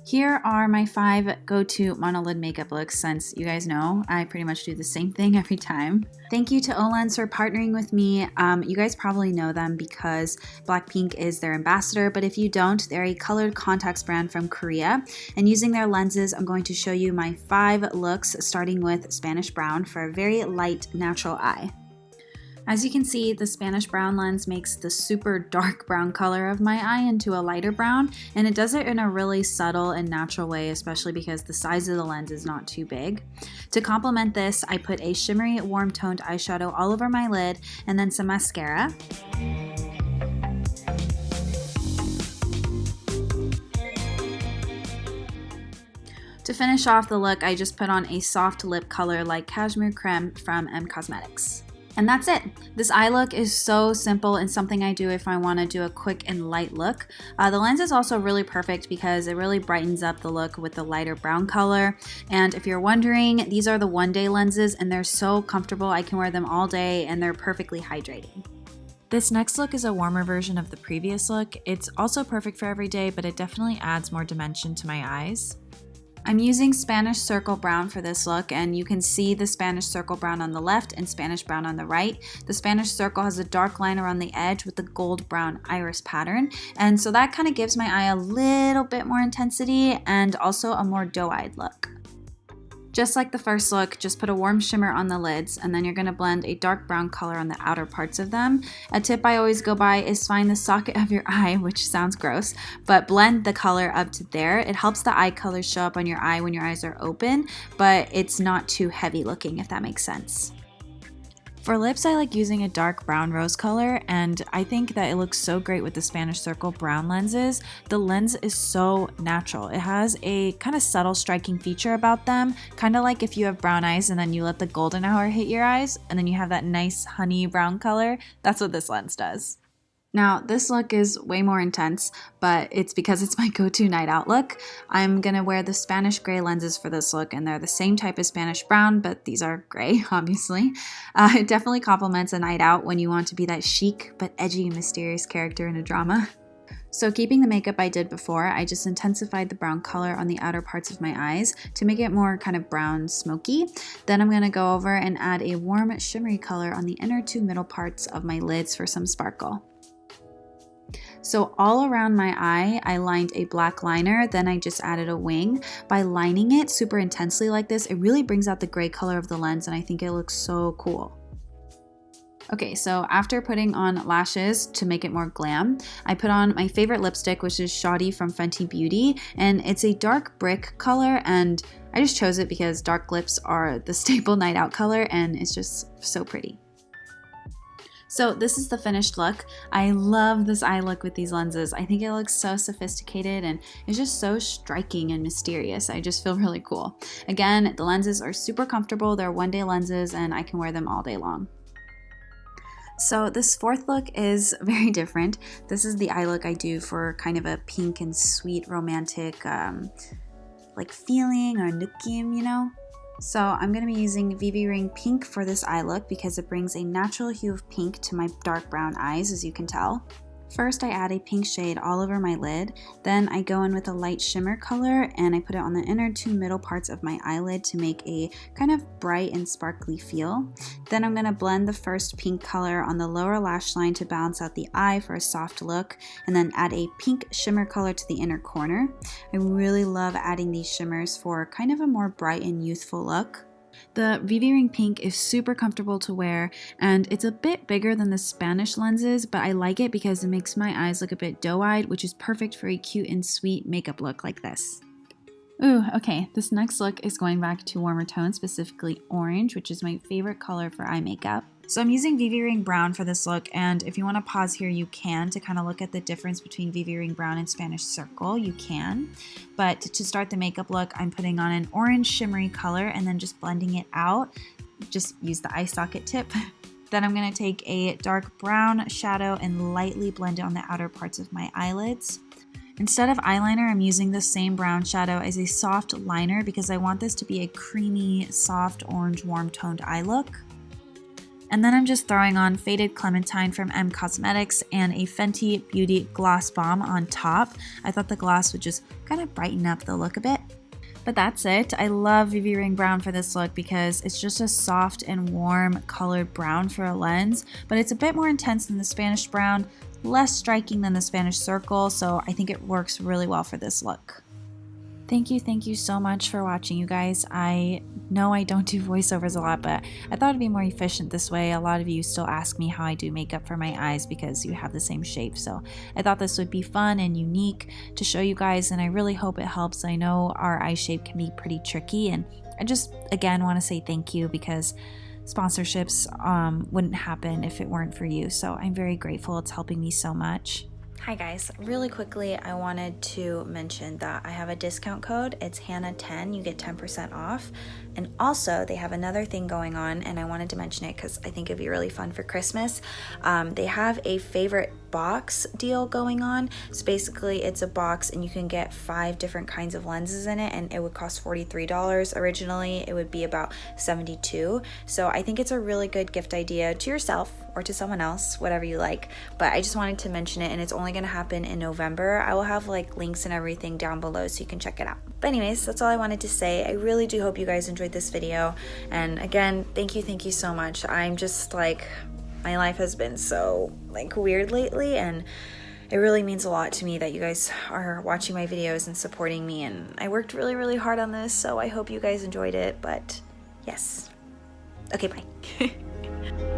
Here are my 5 go-to monolid makeup looks, since you guys know I pretty much do the same thing every time. Thank you to Olens for partnering with me. You guys probably know them because Blackpink is their ambassador, but if you don't, they're a colored contacts brand from Korea. And using their lenses, I'm going to show you my 5 looks, starting with Spanish Brown for a very light, natural eye. As you can see, the Spanish Brown lens makes the super dark brown color of my eye into a lighter brown, and it does it in a really subtle and natural way, especially because the size of the lens is not too big. To complement this, I put a shimmery warm toned eyeshadow all over my lid and then some mascara. To finish off the look, I just put on a soft lip color like Cashmere Creme from M Cosmetics. And that's it. This eye look is so simple and something I do if I want to do a quick and light look. The lens is also really perfect because it really brightens up the look with the lighter brown color. And if you're wondering, these are the one-day lenses and they're so comfortable. I can wear them all day and they're perfectly hydrating. This next look is a warmer version of the previous look. It's also perfect for every day, but it definitely adds more dimension to my eyes. I'm using Spanish Circle Brown for this look, and you can see the Spanish Circle Brown on the left and Spanish Brown on the right. The Spanish Circle has a dark line around the edge with the gold brown iris pattern, and so that kind of gives my eye a little bit more intensity and also a more doe-eyed look. Just like the first look, just put a warm shimmer on the lids, and then you're going to blend a dark brown color on the outer parts of them. A tip I always go by is find the socket of your eye, which sounds gross, but blend the color up to there. It helps the eye color show up on your eye when your eyes are open, but it's not too heavy looking, if that makes sense. For lips, I like using a dark brown rose color, and I think that it looks so great with the Spanish Circle Brown lenses. The lens is so natural. It has a kind of subtle striking feature about them, kind of like if you have brown eyes and then you let the golden hour hit your eyes, and then you have that nice honey brown color. That's what this lens does. Now, this look is way more intense, but it's because it's my go-to night out look. I'm gonna wear the Spanish gray lenses for this look, and they're the same type as Spanish brown, but these are gray, obviously. It definitely complements a night out when you want to be that chic but edgy, mysterious character in a drama. So keeping the makeup I did before, I just intensified the brown color on the outer parts of my eyes to make it more kind of brown smoky. Then I'm gonna go over and add a warm shimmery color on the inner 2 middle parts of my lids for some sparkle. So all around my eye, I lined a black liner, then I just added a wing. By lining it super intensely like this, it really brings out the gray color of the lens, and I think it looks so cool. Okay, so after putting on lashes to make it more glam, I put on my favorite lipstick, which is Shoddy from Fenty Beauty, and it's a dark brick color, and I just chose it because dark lips are the staple night out color, and it's just so pretty. So this is the finished look. I love this eye look with these lenses. I think it looks so sophisticated and it's just so striking and mysterious. I just feel really cool. Again, the lenses are super comfortable. They're one-day lenses and I can wear them all day long. So this fourth look is very different. This is the eye look I do for kind of a pink and sweet romantic like feeling or nukim, you know? So I'm going to be using VV Ring Pink for this eye look because it brings a natural hue of pink to my dark brown eyes, as you can tell. First, I add a pink shade all over my lid, then I go in with a light shimmer color and I put it on the inner 2 middle parts of my eyelid to make a kind of bright and sparkly feel. Then I'm going to blend the first pink color on the lower lash line to balance out the eye for a soft look, and then add a pink shimmer color to the inner corner. I really love adding these shimmers for kind of a more bright and youthful look. The VV Ring Pink is super comfortable to wear, and it's a bit bigger than the Spanish lenses, but I like it because it makes my eyes look a bit doe-eyed, which is perfect for a cute and sweet makeup look like this. Ooh, okay, this next look is going back to warmer tones, specifically orange, which is my favorite color for eye makeup. So I'm using VV Ring Brown for this look, and if you want to pause here, you can to kind of look at the difference between VV Ring Brown and Spanish Circle, you can. But to start the makeup look, I'm putting on an orange shimmery color and then just blending it out. Just use the eye socket tip. Then I'm going to take a dark brown shadow and lightly blend it on the outer parts of my eyelids. Instead of eyeliner, I'm using the same brown shadow as a soft liner because I want this to be a creamy, soft, orange, warm toned eye look. And then I'm just throwing on Faded Clementine from M Cosmetics and a Fenty Beauty Gloss Bomb on top. I thought the gloss would just kind of brighten up the look a bit. But that's it. I love VV Ring Brown for this look because it's just a soft and warm colored brown for a lens, but it's a bit more intense than the Spanish Brown, less striking than the Spanish Circle, so I think it works really well for this look. Thank you so much for watching, you guys. I know I don't do voiceovers a lot, but I thought it'd be more efficient this way. A lot of you still ask me how I do makeup for my eyes because you have the same shape, so I thought this would be fun and unique to show you guys, and I really hope it helps. I know our eye shape can be pretty tricky, and I just, again, want to say thank you because sponsorships wouldn't happen if it weren't for you, so I'm very grateful. It's helping me so much. Hi guys, really quickly I wanted to mention that I have a discount code. It's Hana10, you get 10% off. And also they have another thing going on, and I wanted to mention it because I think it'd be really fun for Christmas. They have a favorite box deal going on. So basically it's a box and you can get 5 different kinds of lenses in it, and it would cost $43. Originally it would be about $72. So I think it's a really good gift idea to yourself or to someone else, whatever you like. But I just wanted to mention it, and it's only gonna happen in November. I will have like links and everything down below so you can check it out. But anyways, that's all I wanted to say. I really do hope you guys enjoyed this video. And again, thank you so much. I'm just like, my life has been so like weird lately, and it really means a lot to me that you guys are watching my videos and supporting me, and I worked really hard on this, so I hope you guys enjoyed it. But yes, okay, bye.